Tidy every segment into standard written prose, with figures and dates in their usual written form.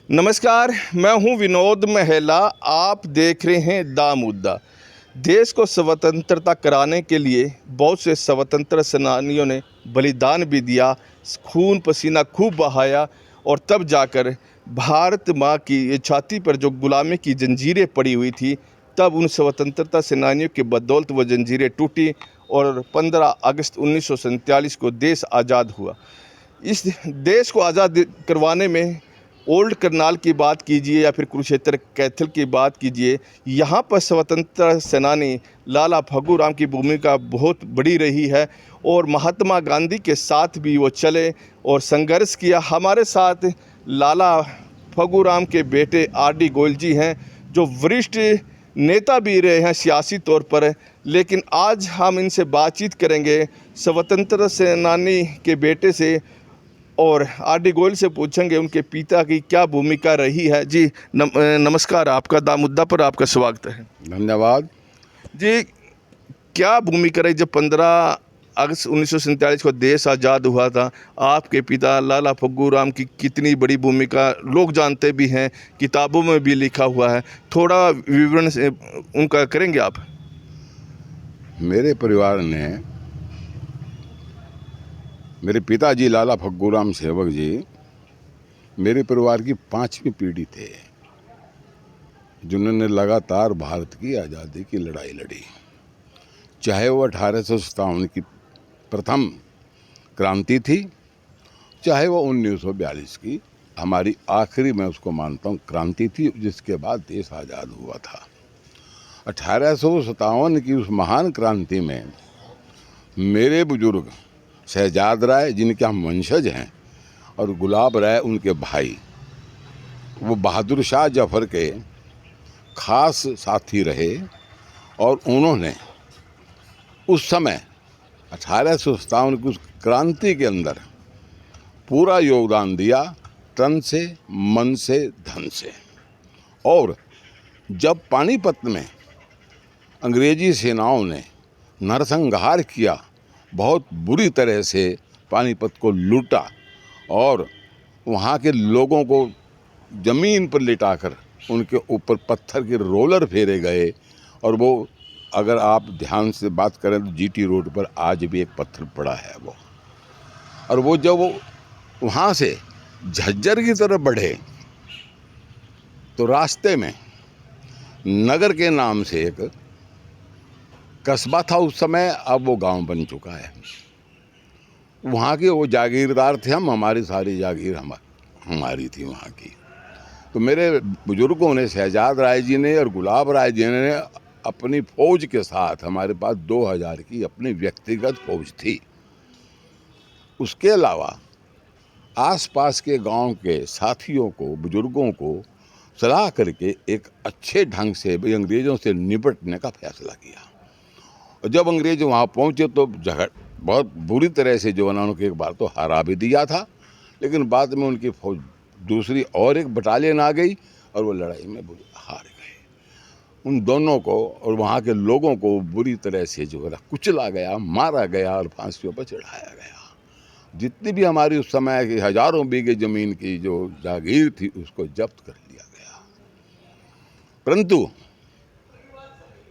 नमस्कार, मैं हूं विनोद मेहला। आप देख रहे हैं दा मुद्दा। देश को स्वतंत्रता कराने के लिए बहुत से स्वतंत्र सेनानियों ने बलिदान भी दिया, खून पसीना खूब बहाया और तब जाकर भारत माँ की ये छाती पर जो गुलामी की जंजीरें पड़ी हुई थी, तब उन स्वतंत्रता सेनानियों के बदौलत वो जंजीरें टूटी और 15 अगस्त 1947 को देश आज़ाद हुआ। इस देश को आज़ाद करवाने में ओल्ड करनाल की बात कीजिए या फिर कुरुक्षेत्र कैथल की बात कीजिए, यहाँ पर स्वतंत्रता सेनानी लाला फग्गू राम की भूमिका बहुत बड़ी रही है और महात्मा गांधी के साथ भी वो चले और संघर्ष किया। हमारे साथ लाला फग्गू राम के बेटे आर.डी. गोयल जी हैं, जो वरिष्ठ नेता भी रहे हैं सियासी तौर पर। लेकिन आज हम इनसे बातचीत करेंगे स्वतंत्रता सेनानी के बेटे से और आर.डी. गोयल से पूछेंगे उनके पिता की क्या भूमिका रही है। जी नमस्कार, आपका दा मुद्दा पर आपका स्वागत है। धन्यवाद जी, क्या भूमिका रही जब 15 अगस्त 1947 को देश आज़ाद हुआ था? आपके पिता लाला फग्गू राम की कितनी बड़ी भूमिका लोग जानते भी हैं, किताबों में भी लिखा हुआ है, थोड़ा विवरण से उनका करेंगे आप? मेरे परिवार ने मेरे पिताजी लाला फग्गू राम सेवक जी मेरे परिवार की 5वीं पीढ़ी थे, जिन्होंने लगातार भारत की आज़ादी की लड़ाई लड़ी। चाहे वो 1857 की प्रथम क्रांति थी, चाहे वो 1942 की हमारी आखिरी, मैं उसको मानता हूँ, क्रांति थी, जिसके बाद देश आज़ाद हुआ था। 1857 की उस महान क्रांति में मेरे बुजुर्ग शहजाद राय, जिनके हम वंशज हैं, और गुलाब राय उनके भाई, वो बहादुर शाह जफर के खास साथी रहे और उन्होंने उस समय 1857 की उस क्रांति के अंदर पूरा योगदान दिया, तन से, मन से, धन से। और जब पानीपत में अंग्रेजी सेनाओं ने नरसंहार किया, बहुत बुरी तरह से पानीपत को लूटा और वहाँ के लोगों को ज़मीन पर लिटाकर उनके ऊपर पत्थर के रोलर फेरे गए। और वो, अगर आप ध्यान से बात करें तो जीटी रोड पर आज भी एक पत्थर पड़ा है वो। और वो जब वो वहाँ से झज्जर की तरफ बढ़े तो रास्ते में नगर के नाम से एक कस्बा था उस समय, अब वो गांव बन चुका है। वहाँ के वो जागीरदार थे, हमारी सारी जागीर हमारी थी वहाँ की। तो मेरे बुजुर्गों ने, शहजाद राय जी ने और गुलाब राय जी ने, अपनी फौज के साथ, हमारे पास 2000 की अपनी व्यक्तिगत फौज थी। उसके अलावा आसपास के गांव के साथियों को, बुजुर्गों को सलाह करके एक अच्छे ढंग से भी अंग्रेज़ों से निपटने का फैसला किया। और जब अंग्रेज वहाँ पहुँचे तो बहुत बुरी तरह से जो उन्होंने एक बार तो हरा भी दिया था, लेकिन बाद में उनकी फौज दूसरी और एक बटालियन आ गई और वो लड़ाई में हार गए। उन दोनों को और वहाँ के लोगों को बुरी तरह से जो है कुचला गया, मारा गया और फांसियों पर चढ़ाया गया। जितनी भी हमारी उस समय की हजारों बीघे ज़मीन की जो जागीर थी, उसको जब्त कर लिया गया। परंतु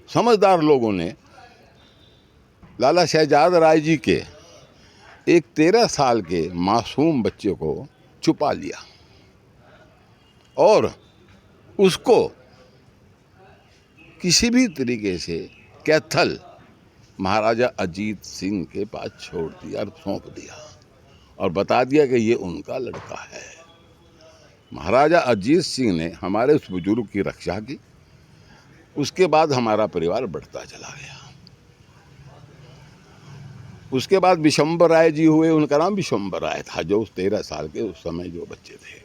समझदार लोगों ने लाला शहजाद राय जी के एक 13 साल के मासूम बच्चे को छुपा लिया और उसको किसी भी तरीके से कैथल महाराजा अजीत सिंह के पास छोड़ दिया और सौंप दिया और बता दिया कि ये उनका लड़का है। महाराजा अजीत सिंह ने हमारे उस बुजुर्ग की रक्षा की। उसके बाद हमारा परिवार बढ़ता चला गया। उसके बाद विशंबर राय जी हुए, उनका नाम विशंबर राय था, जो उस 13 साल के उस समय जो बच्चे थे।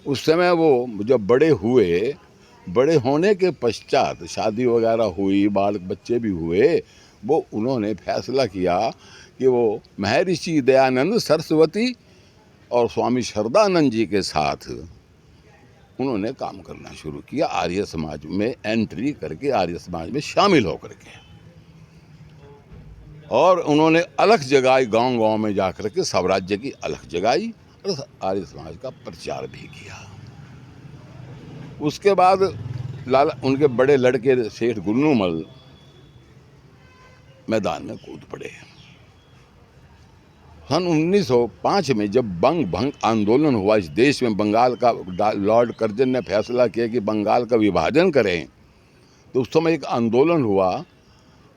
उस समय वो जब बड़े हुए, बड़े होने के पश्चात शादी वगैरह हुई, बाल बच्चे भी हुए, वो उन्होंने फैसला किया कि वो महर्षि दयानंद सरस्वती और स्वामी श्रद्धानंद जी के साथ उन्होंने काम करना शुरू किया, आर्य समाज में एंट्री करके, आर्य समाज में शामिल होकर के। और उन्होंने अलख जगाई, गांव-गांव में जाकर के स्वराज्य की अलख जगाई और आर्य समाज का प्रचार भी किया। उसके बाद लाला उनके बड़े लड़के सेठ गुन्नूमल मैदान में कूद पड़े। सन 1905 में जब बंग भंग आंदोलन हुआ इस देश में, बंगाल का लॉर्ड कर्जन ने फैसला किया कि बंगाल का विभाजन करें, तो उस समय एक आंदोलन हुआ,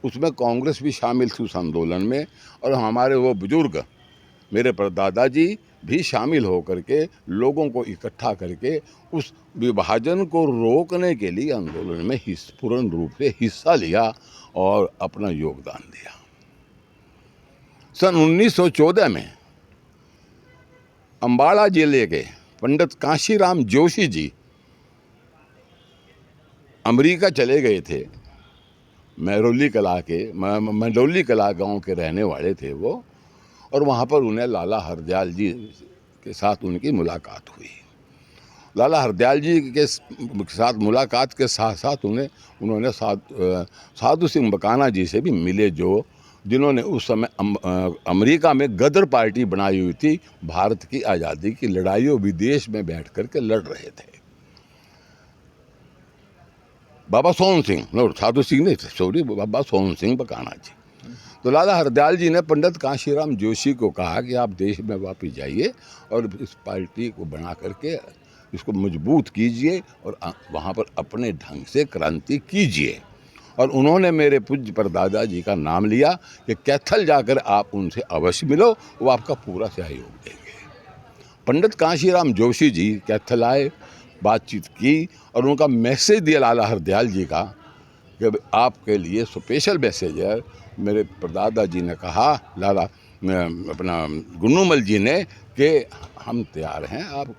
उसमें कांग्रेस भी शामिल थी उस आंदोलन में, और हमारे वो बुजुर्ग मेरे परदादा जी भी शामिल होकर के लोगों को इकट्ठा करके उस विभाजन को रोकने के लिए आंदोलन में पूर्ण रूप से हिस्सा लिया और अपना योगदान दिया। सन 1914 में अम्बाड़ा जिले के पंडित काशीराम जोशी जी अमेरिका चले गए थे। महरौली कला गांव के रहने वाले थे वो, और वहाँ पर उन्हें लाला हरदयाल जी के साथ उनकी मुलाकात हुई। लाला हरदयाल जी के साथ मुलाकात के साथ साथ उन्होंने साधु सिंह बकाना जी से भी मिले, जिन्होंने उस समय अमेरिका में गदर पार्टी बनाई हुई थी, भारत की आज़ादी की लड़ाइयों विदेश में बैठ कर के लड़ रहे थे। बाबा सोहन सिंह, साधु सिंह नहीं, सॉरी, बाबा सोहन सिंह बकाना जी। तो लाला हरदयाल जी ने पंडित काशीराम जोशी को कहा कि आप देश में वापस जाइए और इस पार्टी को बना करके इसको मजबूत कीजिए और वहाँ पर अपने ढंग से क्रांति कीजिए। और उन्होंने मेरे पूज्य परदादा जी का नाम लिया कि कैथल जाकर आप उनसे अवश्य मिलो, वो आपका पूरा सहयोग देंगे। पंडित काशीराम जोशी जी कैथल आए, बातचीत की और उनका मैसेज दिया लाला हरदयाल जी का कि आपके लिए स्पेशल मैसेज है। मेरे परदादा जी ने कहा लाला अपना गुन्नूमल जी ने कि हम तैयार हैं, आप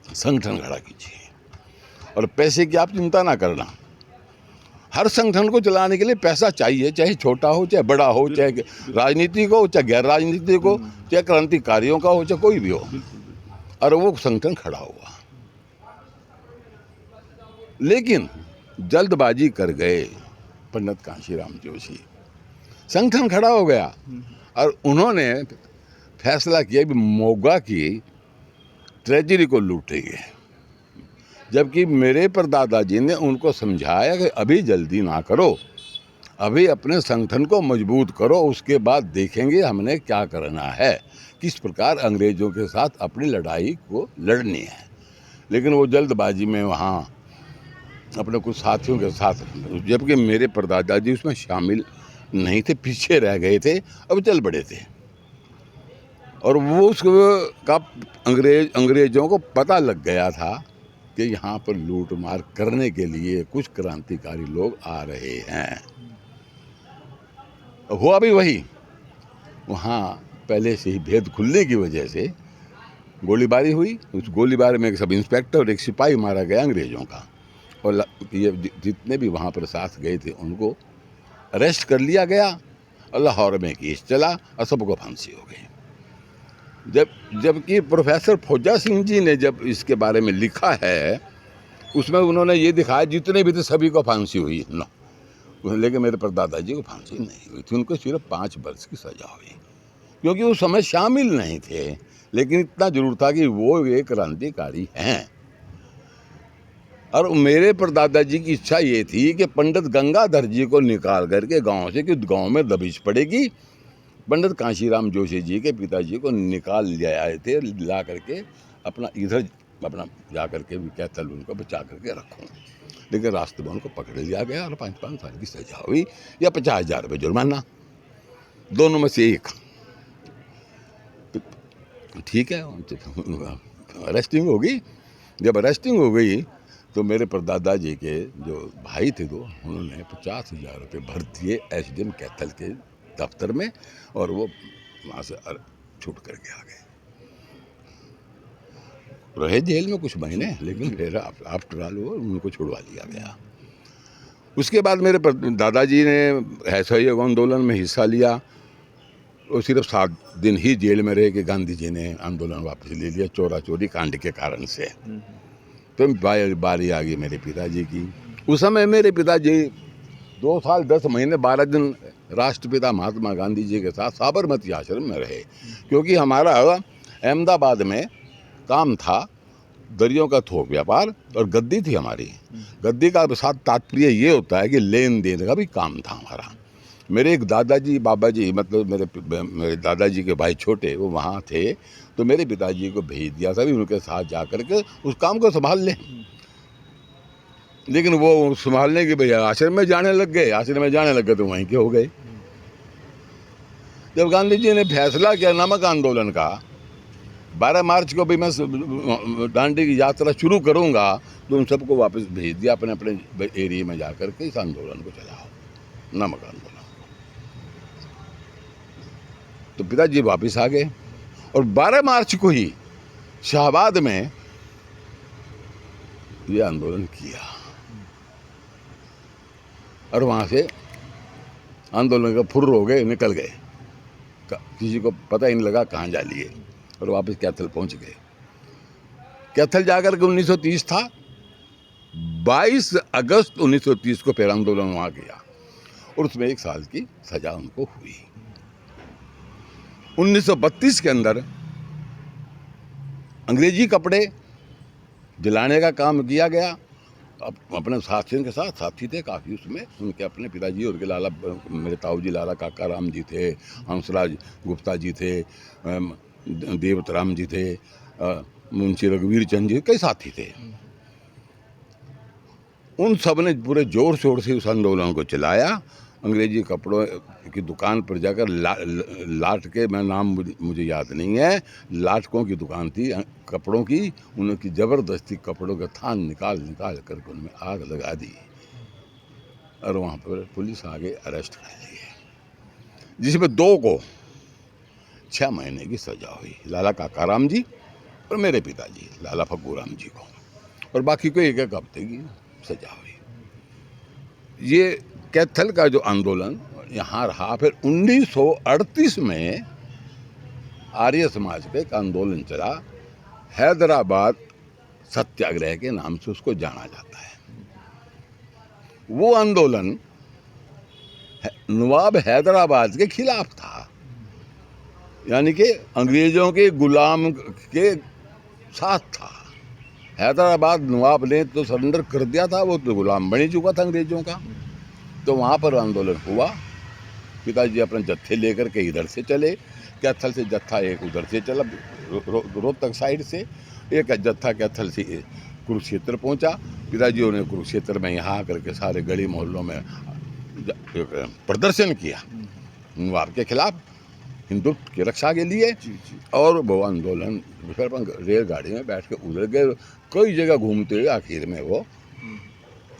संगठन खड़ा कीजिए और पैसे की आप चिंता ना करना। हर संगठन को चलाने के लिए पैसा चाहिए, चाहे छोटा हो चाहे बड़ा हो, चाहे राजनीतिक हो चाहे गैर राजनीतिक हो, चाहे क्रांतिकारियों का हो चाहे कोई भी हो। और वो संगठन खड़ा हुआ, लेकिन जल्दबाजी कर गए पंडित काशीराम जोशी। संगठन खड़ा हो गया और उन्होंने फैसला किया कि मोगा की ट्रेजरी को लूटेंगे, जबकि मेरे परदादा जी ने उनको समझाया कि अभी जल्दी ना करो, अभी अपने संगठन को मजबूत करो, उसके बाद देखेंगे हमने क्या करना है, किस प्रकार अंग्रेज़ों के साथ अपनी लड़ाई को लड़नी है। लेकिन वो जल्दबाजी में वहाँ अपने कुछ साथियों के साथ, जबकि मेरे परदादा जी उसमें शामिल नहीं थे, पीछे रह गए थे, अब चल पड़े थे। और वो उसका अंग्रेज़ों को पता लग गया था कि यहाँ पर लूट मार करने के लिए कुछ क्रांतिकारी लोग आ रहे हैं। हुआ भी वही, वहाँ पहले से ही भेद खुलने की वजह से गोलीबारी हुई। उस गोलीबारी में एक सब इंस्पेक्टर और एक सिपाही मारा गया अंग्रेज़ों का, और ये जितने भी वहाँ पर साथ गए थे उनको अरेस्ट कर लिया गया और लाहौर में केस चला और सबको फांसी हो गई। जबकि प्रोफेसर फौजा सिंह जी ने जब इसके बारे में लिखा है, उसमें उन्होंने ये दिखाया जितने भी थे सभी को फांसी हुई ना, लेकिन मेरे परदादा जी को फांसी नहीं हुई थी, उनको सिर्फ 5 वर्ष की सज़ा हुई, क्योंकि उस समय शामिल नहीं थे। लेकिन इतना जरूर था कि वो एक क्रांतिकारी हैं। और मेरे परदादा जी की इच्छा ये थी कि पंडित गंगाधर जी को निकाल करके गांव से, क्योंकि गांव में दबिश पड़ेगी। पंडित काशीराम जोशी जी के पिताजी को निकाल ले आए थे, ला करके अपना इधर अपना जा करके भी कैथल उनको बचा करके रखूँ। लेकिन रास्ते में उनको पकड़ लिया गया और 5-5 साल की सजा हुई या 50,000 रुपये जुर्माना, दोनों में से एक। ठीक है, अरेस्टिंग हो गई। जब अरेस्टिंग हो गई तो मेरे परदादा जी के जो भाई थे तो उन्होंने 50,000 रुपये भर दिए एसडीएम कैथल के दफ्तर में, और वो वहाँ से छूट करके आ गए। रहे जेल में कुछ महीने, लेकिन फिर आफ्टर ऑल वो उनको छुड़वा लिया गया। उसके बाद मेरे दादाजी ने असहयोग आंदोलन में हिस्सा लिया। वो सिर्फ 7 दिन ही जेल में रहे कि गांधी जी ने आंदोलन वापस ले लिया, चोरा चोरी कांड के कारण से। तो बारी आ गई मेरे पिताजी की। उस समय मेरे पिताजी 2 साल 10 महीने 12 दिन राष्ट्रपिता महात्मा गांधी जी के साथ साबरमती आश्रम में रहे, क्योंकि हमारा अहमदाबाद में काम था दरियों का थोक व्यापार और गद्दी थी हमारी। गद्दी का साथ तात्पर्य ये होता है कि लेन देन का भी काम था हमारा। मेरे एक दादाजी बाबा जी, मतलब मेरे दादाजी के भाई छोटे, वो वहाँ थे, तो मेरे पिताजी को भेज दिया था भी उनके साथ जा कर के उस काम को संभाल लें। लेकिन वो संभालने के भैया आश्रम में जाने लग गए, आश्रम में जाने लग गए तो वहीं के हो गए। जब गांधी जी ने फैसला किया नमक आंदोलन का, 12 मार्च को भी मैं दांडी की यात्रा शुरू करूंगा, तो उन सबको वापस भेज दिया अपने अपने एरिया में जाकर के इस आंदोलन को चलाओ, नमक आंदोलन। तो पिताजी वापस आ गए और 12 मार्च को ही शाहबाद में ये आंदोलन किया और वहाँ से आंदोलन का फुर्र हो गए, निकल गए। किसी को पता ही नहीं लगा कहाँ जा लिए और वापस कैथल पहुँच गए। कैथल जाकर के 1930 था, 22 अगस्त 1930 को फिर आंदोलन वहाँ किया और उसमें 1 साल की सजा उनको हुई। 1932 के अंदर अंग्रेजी कपड़े दिलाने का काम किया गया। अपने साथियों के साथ साथी थे काफ़ी उसमें, उनके अपने पिताजी और के लाला, मेरे ताऊ जी लाला काका राम जी थे, हंसराज गुप्ता जी थे, देवत राम जी थे, मुंशी रघुवीर चंद जी, कई साथी थे। उन सब ने पूरे जोर शोर से उस आंदोलन को चलाया। अंग्रेजी कपड़ों की दुकान पर जाकर लाट के, मैं नाम मुझे याद नहीं है, लाटकों की दुकान थी कपड़ों की, उनकी ज़बरदस्ती कपड़ों का थान निकाल करके उनमें आग लगा दी और वहाँ पर पुलिस आगे अरेस्ट कर लिए, जिसमें 2 को 6 महीने की सज़ा हुई, लाला काका राम जी और मेरे पिताजी लाला फग्गू राम जी को, और बाकी को 1-1 हफ्ते की सज़ा हुई। ये कैथल का जो आंदोलन यहाँ रहा। फिर 1938 में आर्य समाज का एक आंदोलन चला, हैदराबाद सत्याग्रह के नाम से उसको जाना जाता है। वो आंदोलन नवाब हैदराबाद के खिलाफ था, यानी कि अंग्रेजों के गुलाम के साथ था। हैदराबाद नवाब ने तो सरेंडर कर दिया था, वो तो गुलाम बन ही चुका था अंग्रेजों का। तो वहाँ पर आंदोलन हुआ। पिताजी अपने जत्थे लेकर के इधर से चले, कैथल से जत्था एक उधर से चला, रोहतक साइड से, एक जत्था कैथल से कुरुक्षेत्र पहुँचा। पिताजियों ने कुरुक्षेत्र में यहाँ आकर के सारे गली मोहल्लों में प्रदर्शन किया नवाब के खिलाफ, हिंदुत्व की रक्षा के लिए। और वो आंदोलन फिर रेलगाड़ी में बैठ के उधर गए, कई जगह घूमते हुए आखिर में वो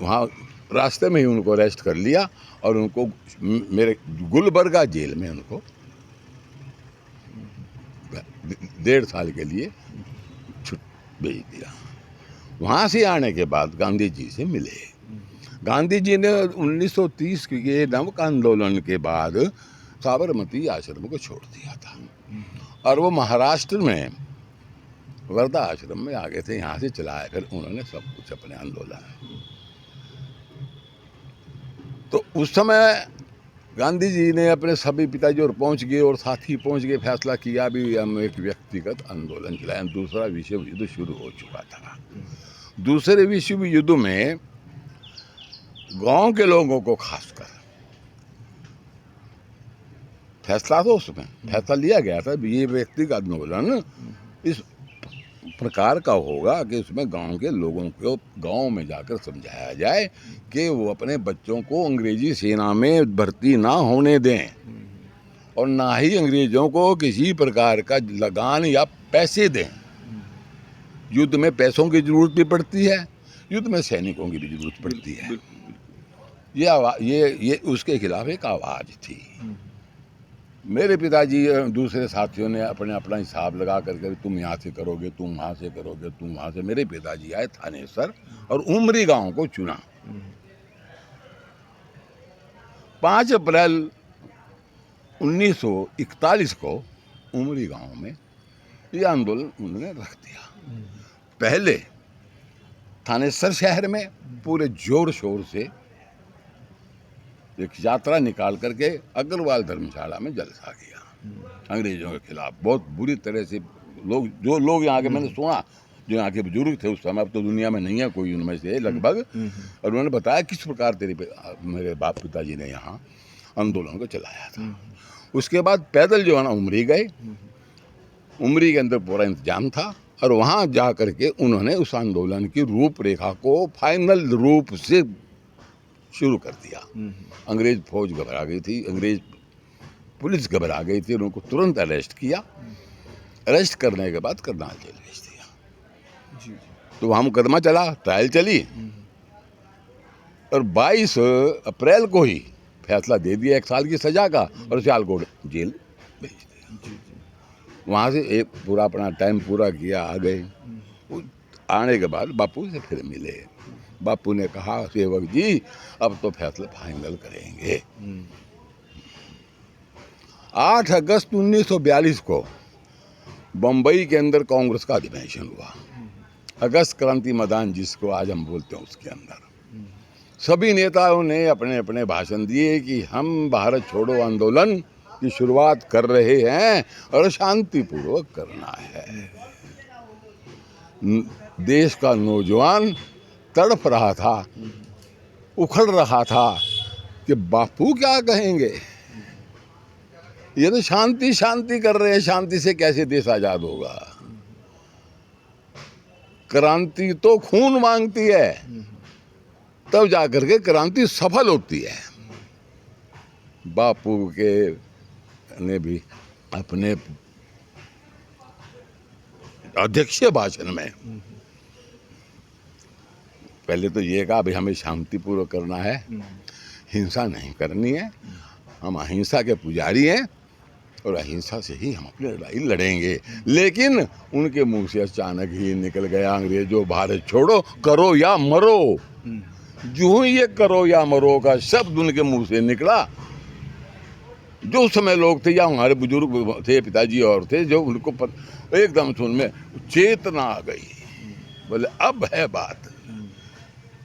वहाँ रास्ते में ही उनको अरेस्ट कर लिया और उनको मेरे गुलबर्गा जेल में उनको 1.5 साल के लिए भेज दिया। वहाँ से आने के बाद गांधी जी से मिले। गांधी जी ने 1930 के नमक आंदोलन के बाद साबरमती आश्रम को छोड़ दिया था और वो महाराष्ट्र में वर्धा आश्रम में आ गए थे, यहाँ से चलाया फिर उन्होंने सब कुछ अपने आंदोलन। तो उस समय गांधी जी ने अपने सभी पिताजी और पहुंच गए और साथी पहुंच गए, फैसला किया भी हम एक व्यक्तिगत आंदोलन चलाएं। दूसरा विश्व युद्ध शुरू हो चुका था। दूसरे विश्व युद्ध में गांव के लोगों को खासकर फैसला तो उसमें फैसला लिया गया था ये व्यक्तिगत आंदोलन इस प्रकार का होगा कि उसमें गांव के लोगों को गांव में जाकर समझाया जाए कि वो अपने बच्चों को अंग्रेजी सेना में भर्ती ना होने दें और ना ही अंग्रेजों को किसी प्रकार का लगान या पैसे दें। युद्ध में पैसों की जरूरत भी पड़ती है, युद्ध में सैनिकों की भी जरूरत पड़ती है। ये उसके खिलाफ एक आवाज़ थी। मेरे पिताजी दूसरे साथियों ने अपने अपना हिसाब लगा करके तुम यहाँ से करोगे, तुम वहाँ से करोगे, तुम वहाँ से। मेरे पिताजी आए थानेसर और उमरी गांव को चुना। 5 अप्रैल 1941 को उमरी गांव में ये आंदोलन उन्होंने रख दिया। पहले थानेसर शहर में पूरे जोर शोर से एक यात्रा निकाल करके अग्रवाल धर्मशाला में जलसा किया अंग्रेजों के खिलाफ। बहुत बुरी तरह से लोग, जो लोग यहाँ के मैंने सुना जो यहाँ के बुजुर्ग थे उस समय, अब तो दुनिया में नहीं है कोई उनमें से लगभग, और उन्होंने बताया किस प्रकार मेरे बाप पिताजी ने यहाँ आंदोलन को चलाया था। उसके बाद पैदल जो है ना उमरी गए, उमरी के अंदर पूरा इंतजाम था, और वहाँ जा कर के उन्होंने उस आंदोलन की रूपरेखा को फाइनल रूप से शुरू कर दिया। अंग्रेज फौज घबरा गई थी, अंग्रेज पुलिस घबरा गई थी, उनको तुरंत अरेस्ट किया। अरेस्ट करने के बाद करनाल जेल भेज दिया। तो वहाँ मुकदमा चला, ट्रायल चली, और 22 अप्रैल को ही फैसला दे दिया 1 साल की सजा का, और सियालकोट जेल भेज दिया। वहाँ से एक पूरा अपना टाइम पूरा किया, आ गए। आने के बाद बापू से फिर मिले। बापू ने कहा, सेवक जी अब तो फैसला फाइनल करेंगे। 8 अगस्त 1942 को बम्बई के अंदर कांग्रेस का अधिवेशन हुआ। अगस्त क्रांति मैदान जिसको आज हम बोलते हैं, उसके अंदर सभी नेताओं ने अपने अपने भाषण दिए कि हम भारत छोड़ो आंदोलन की शुरुआत कर रहे हैं और शांतिपूर्वक करना है। देश का नौजवान तड़प रहा था, उखड़ रहा था कि बापू क्या कहेंगे, ये तो शांति शांति कर रहे हैं, शांति से कैसे देश आजाद होगा। क्रांति तो खून मांगती है, तब जाकर के क्रांति सफल होती है। बापू के ने भी अपने अध्यक्षीय भाषण में पहले तो ये कहा, भाई हमें शांतिपूर्वक करना है, हिंसा नहीं करनी है, हम अहिंसा के पुजारी हैं और अहिंसा से ही हम अपनी लड़ाई लड़ेंगे। लेकिन उनके मुंह से अचानक ही निकल गया, अंग्रेजों भारत छोड़ो, करो या मरो। जो ये करो या मरो का शब्द उनके मुंह से निकला, जो उस समय लोग थे या हमारे बुजुर्ग थे, पिताजी और थे, जो उनको एकदम सुन में चेतना आ गई, बोले अब है बात।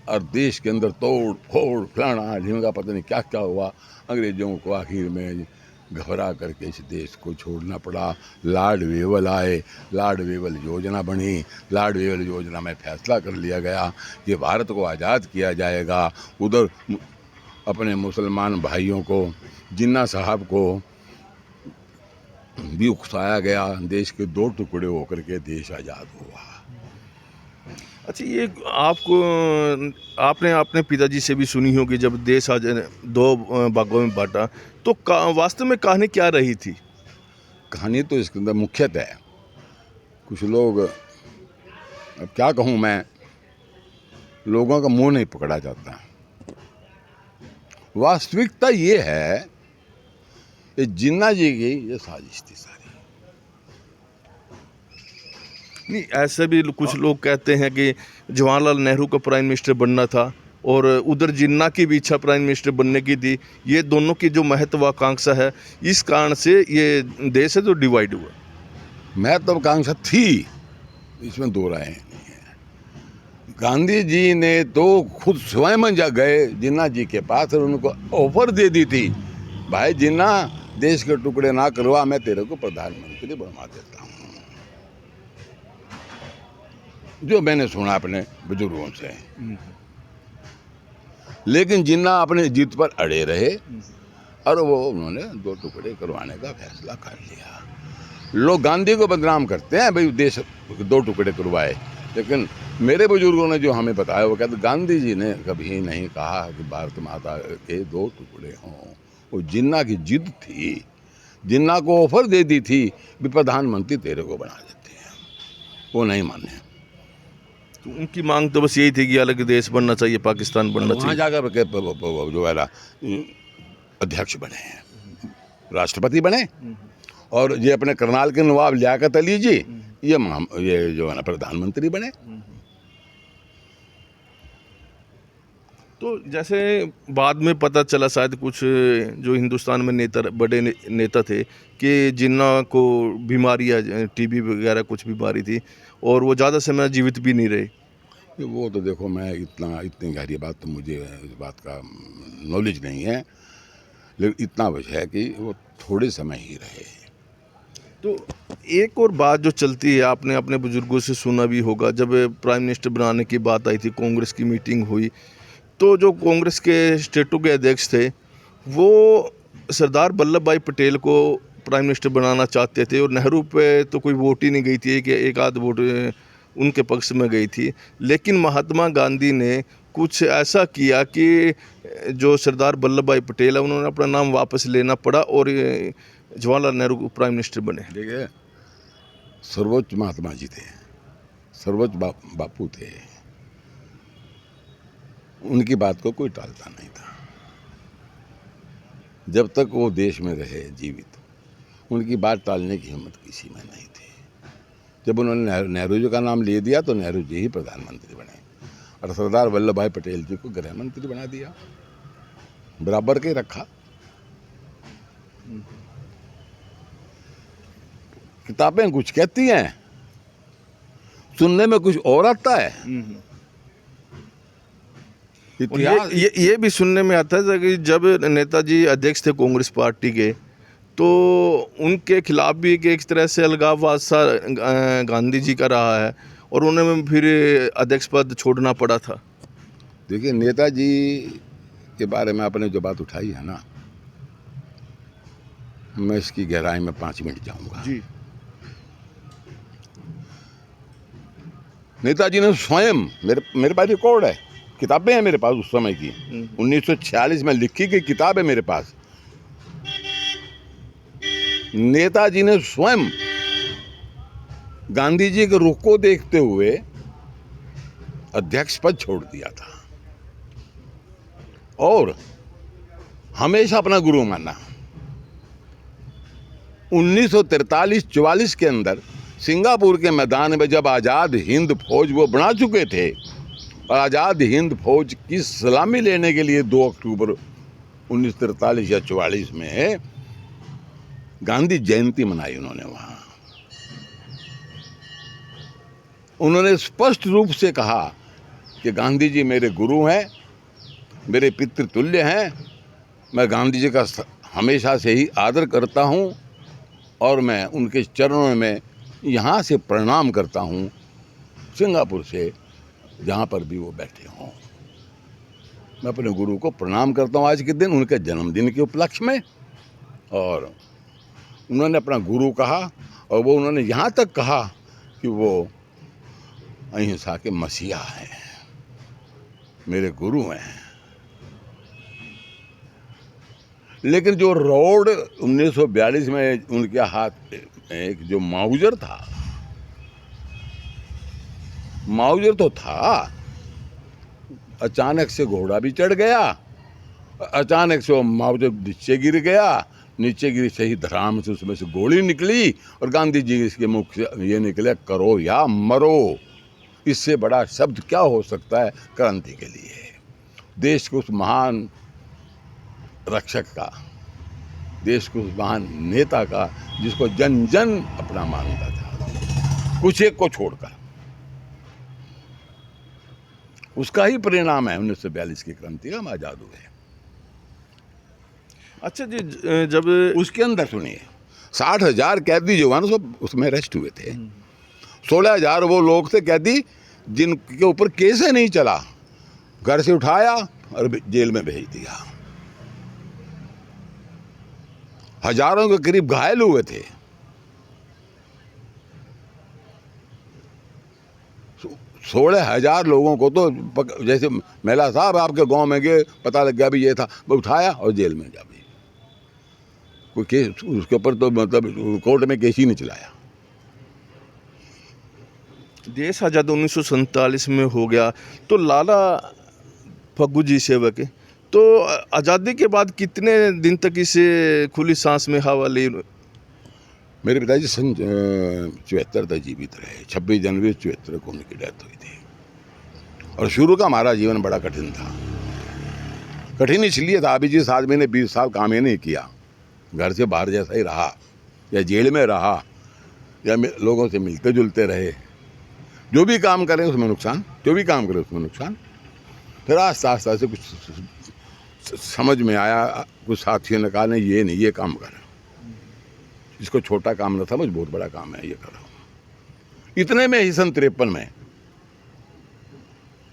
और देश के अंदर तोड़ फोड़ फलाना ढींगा पता नहीं क्या क्या हुआ। अंग्रेजों को आखिर में घबरा करके इस देश को छोड़ना पड़ा। लॉर्ड वेवल आए, लॉर्ड वेवल योजना बनी। लॉर्ड वेवल योजना में फैसला कर लिया गया कि भारत को आज़ाद किया जाएगा। उधर अपने मुसलमान भाइयों को, जिन्ना साहब को भी उकसाया गया। देश के 2 टुकड़े होकर के देश आज़ाद हुआ। अच्छा, ये आपने अपने पिताजी से भी सुनी होगी, जब देश आज 2 भागों में बांटा, तो वास्तव में कहानी क्या रही थी? कहानी तो इसके अंदर मुख्यतः कुछ लोग, अब क्या कहूँ मैं, लोगों का मुंह नहीं पकड़ा जाता। वास्तविकता ये है कि जिन्ना जी की ये साजिश थी सारी। नहीं, ऐसे भी कुछ लोग कहते हैं कि जवाहरलाल नेहरू को प्राइम मिनिस्टर बनना था और उधर जिन्ना की भी इच्छा प्राइम मिनिस्टर बनने की थी। ये दोनों की जो महत्वाकांक्षा है, इस कारण से ये देश है जो डिवाइड हुआ। महत्वाकांक्षा थी, इसमें 2 राय नहीं है। गांधी जी ने तो खुद स्वयं जा गए जिन्ना जी के पास और उनको ऑफर दे दी थी, भाई जिन्ना देश के टुकड़े ना करवा, मैं तेरे को प्रधानमंत्री बनवा देता हूँ। जो मैंने सुना अपने बुजुर्गों से। लेकिन जिन्ना अपने जिद पर अड़े रहे और वो उन्होंने 2 टुकड़े करवाने का फैसला कर लिया। लोग गांधी को बदनाम करते हैं, भाई देश 2 टुकड़े करवाए, लेकिन मेरे बुजुर्गों ने जो हमें बताया वो कहते गांधी जी ने कभी नहीं कहा कि भारत माता के 2 टुकड़े हों। वो जिन्ना की जिद थी, जिन्ना को ऑफर दे दी थी भी प्रधानमंत्री तेरे को बना देते हैं, वो नहीं माने। तो उनकी मांग तो बस यही थी कि अलग देश बनना चाहिए, पाकिस्तान बनना चाहिए। वहाँ जाकर के जो है ना अध्यक्ष बने, राष्ट्रपति बने, और ये अपने करनाल के नवाब लियाकत अली जी ये जो है ना प्रधानमंत्री बने। तो जैसे बाद में पता चला, शायद कुछ जो हिंदुस्तान में बड़े नेता थे, कि जिन्ना को बीमारियाँ, टीबी वगैरह कुछ बीमारी थी और वो ज़्यादा समय जीवित भी नहीं रहे। वो तो देखो, मैं इतनी गहरी बात तो मुझे इस बात का नॉलेज नहीं है, लेकिन इतना वजह है कि वो थोड़े समय ही रहे। तो एक और बात जो चलती है, आपने अपने बुजुर्गों से सुना भी होगा, जब प्राइम मिनिस्टर बनाने की बात आई थी, कांग्रेस की मीटिंग हुई, तो जो कांग्रेस के स्टेटों के अध्यक्ष थे वो सरदार वल्लभ भाई पटेल को प्राइम मिनिस्टर बनाना चाहते थे, और नेहरू पे तो कोई वोट ही नहीं गई थी, कि एक आध वोट उनके पक्ष में गई थी। लेकिन महात्मा गांधी ने कुछ ऐसा किया कि जो सरदार वल्लभ भाई पटेल है उन्होंने अपना नाम वापस लेना पड़ा और जवाहरलाल नेहरू प्राइम मिनिस्टर बने। देखिए, सर्वोच्च महात्मा जी थे, सर्वोच्च बापू थे, उनकी बात को कोई टालता नहीं था। जब तक वो देश में रहे जीवित, उनकी बात टालने की हिम्मत किसी में नहीं थी। जब उन्होंने नेहरू जी का नाम ले दिया तो नेहरू जी ही प्रधानमंत्री बने और सरदार वल्लभ भाई पटेल जी को गृह मंत्री बना दिया, बराबर के रखा। किताबें कुछ कहती हैं, सुनने में कुछ और आता है। और ये भी सुनने में आता है कि जब नेताजी अध्यक्ष थे कांग्रेस पार्टी के, तो उनके खिलाफ भी एक तरह से अलगाववाद सा गांधी जी का रहा है और उन्हें फिर अध्यक्ष पद छोड़ना पड़ा था। देखिए, नेताजी के बारे में आपने जो बात उठाई है ना, मैं इसकी गहराई में 5 मिनट जाऊंगा जी। नेताजी ने स्वयं, मेरे पास रिकॉर्ड है, किताबें हैं मेरे पास उस समय की, 1946 में लिखी गई किताब है मेरे पास। नेताजी ने स्वयं गांधी जी के रुख को देखते हुए अध्यक्ष पद छोड़ दिया था और हमेशा अपना गुरु माना। 1943-44 के अंदर सिंगापुर के मैदान में जब आज़ाद हिंद फौज वो बना चुके थे और आज़ाद हिंद फौज की सलामी लेने के लिए 2 अक्टूबर 1943 या 44 में गांधी जयंती मनाई उन्होंने। वहाँ उन्होंने स्पष्ट रूप से कहा कि गांधी जी मेरे गुरु हैं, मेरे पितृतुल्य हैं, मैं गांधी जी का हमेशा से ही आदर करता हूँ और मैं उनके चरणों में यहाँ से प्रणाम करता हूँ, सिंगापुर से जहाँ पर भी वो बैठे हों। मैं अपने गुरु को प्रणाम करता हूँ आज के दिन, उनके जन्मदिन के उपलक्ष्य में। और उन्होंने अपना गुरु कहा और वो उन्होंने यहाँ तक कहा कि वो अहिंसा के मसीहा हैं, मेरे गुरु हैं। लेकिन जो रोड 1942 में उनके हाथ पे एक जो माउजर था, माउजर तो था, अचानक से घोड़ा भी चढ़ गया, अचानक से वो माउजर नीचे गिर गया, नीचे गिरी से ही धड़ाम से उसमें से गोली निकली और गांधी जी के मुख से ये निकले, करो या मरो। इससे बड़ा शब्द क्या हो सकता है क्रांति के लिए, देश को उस महान रक्षक का, देश को उस महान नेता का जिसको जन जन अपना मानता था, कुछ एक को छोड़कर। उसका ही परिणाम है 1942 की क्रांति का, हम आज़ाद हुए। अच्छा जी, जब उसके अंदर सुनिए, 60,000 कैदी जो ना सब उसमें अरेस्ट हुए थे। 16,000 वो लोग थे कैदी जिनके ऊपर केस ही नहीं चला, घर से उठाया और जेल में भेज दिया। हजारों के करीब घायल हुए थे। 16,000 लोगों को तो जैसे मेला साहब आपके गांव में गए, पता लग गया भी ये था, वो उठाया और जेल में जा भी, कोई केस उसके ऊपर तो मतलब कोर्ट में केस ही नहीं चलाया। देश आज़ाद 1947 में हो गया, तो लाला फग्गू जी सेवक, तो आज़ादी के बाद कितने दिन तक इसे खुली सांस में हवा ली? मेरे पिताजी सन 74 तक जीवित रहे। 26 जनवरी 74 को उनकी डेथ हुई थी। और शुरू का हमारा जीवन बड़ा कठिन था। कठिन इसलिए था, अभी जिस आदमी ने 20 साल काम ही नहीं किया, घर से बाहर जैसा ही रहा या जेल में रहा या लोगों से मिलते जुलते रहे, जो भी काम करें उसमें नुकसान, जो भी काम करें उसमें नुकसान। फिर आस्ता आस्ता से कुछ समझ में आया, कुछ साथियों ने कहा नहीं ये नहीं, ये काम कर। जिसको छोटा काम न था, मुझे बहुत बड़ा काम है ये कर रहा हूँ। इतने में ही सन 53 में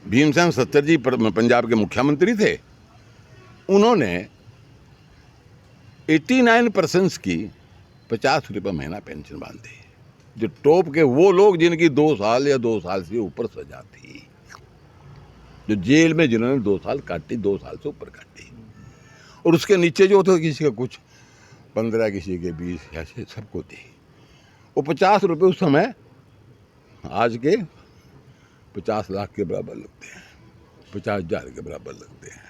भीमसेन सत्तर जी पंजाब के मुख्यमंत्री थे। उन्होंने 89% की 50 रुपये महीना पेंशन बांधी, जो टॉप के वो लोग जिनकी 2 साल या 2 साल से ऊपर सजा थी, जो जेल में जिन्होंने 2 साल काटी, 2 साल से ऊपर काटी, और उसके नीचे जो थे किसी का कुछ 15, किसी के 20, ऐसे सबको दी। वो 50 रुपये उस समय आज के 50 लाख के बराबर लगते हैं, 50,000 के बराबर लगते हैं।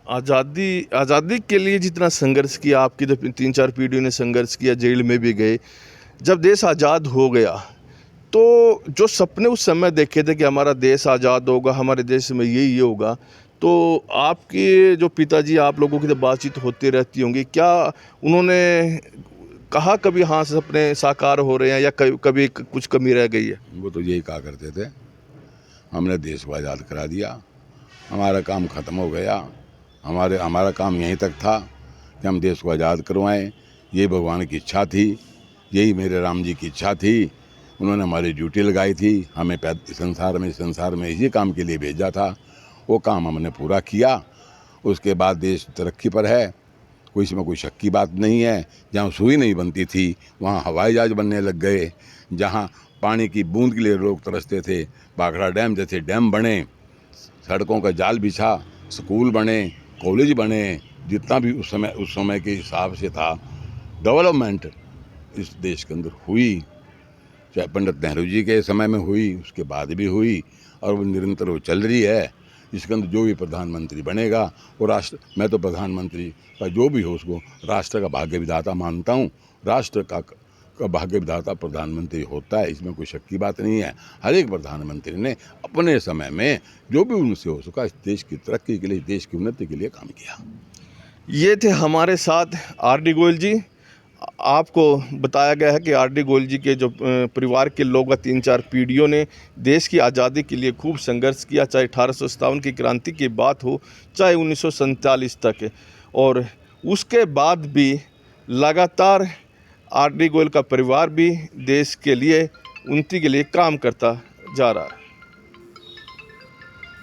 आज़ादी के लिए जितना संघर्ष किया, आपकी तो 3-4 पीढ़ियों ने संघर्ष किया, जेल में भी गए। जब देश आज़ाद हो गया तो जो सपने उस समय देखे थे कि हमारा देश आज़ाद होगा, हमारे देश में ये होगा, तो आपके जो पिताजी, आप लोगों की तो बातचीत होती रहती होंगी, क्या उन्होंने कहा कभी हाँ सपने साकार हो रहे हैं या कभी कुछ कमी रह गई है? वो तो यही कहा करते थे, हमने देश को आज़ाद करा दिया, हमारा काम ख़त्म हो गया, हमारा काम यहीं तक था कि हम देश को आज़ाद करवाएं। यही भगवान की इच्छा थी, यही मेरे राम जी की इच्छा थी। उन्होंने हमारी ड्यूटी लगाई थी, हमें संसार में इसी काम के लिए भेजा था। वो काम हमने पूरा किया। उसके बाद देश तरक्की पर है, कोई इसमें कोई शक की बात नहीं है। जहाँ सुई नहीं बनती थी वहाँ हवाई जहाज बनने लग गए, जहाँ पानी की बूंद के लिए लोग तरसते थे, भाखड़ा डैम जैसे डैम बने, सड़कों का जाल बिछा, स्कूल बने, कॉलेज बने। जितना भी उस समय के हिसाब से था डेवलपमेंट इस देश के अंदर हुई, चाहे पंडित नेहरू जी के समय में हुई, उसके बाद भी हुई, और वो निरंतर वो चल रही है। इसके अंदर जो भी प्रधानमंत्री बनेगा वो मैं तो प्रधानमंत्री का जो भी हो उसको राष्ट्र का भाग्य विधाता मानता हूँ। राष्ट्र का भाग्य विधाता प्रधानमंत्री होता है, इसमें कोई शक की बात नहीं है। हर एक प्रधानमंत्री ने अपने समय में जो भी उनसे हो सका इस देश की तरक्की के लिए, देश की उन्नति के लिए काम किया। ये थे हमारे साथ आर.डी. गोयल जी। आपको बताया गया है कि आर.डी. गोयल जी के जो परिवार के लोग 3-4 पीढ़ियों ने देश की आज़ादी के लिए खूब संघर्ष किया, चाहे 1857 की क्रांति की बात हो, चाहे 1947 तक, और उसके बाद भी लगातार आर.डी. गोयल का परिवार भी देश के लिए, उन्नति के लिए काम करता जा रहा है।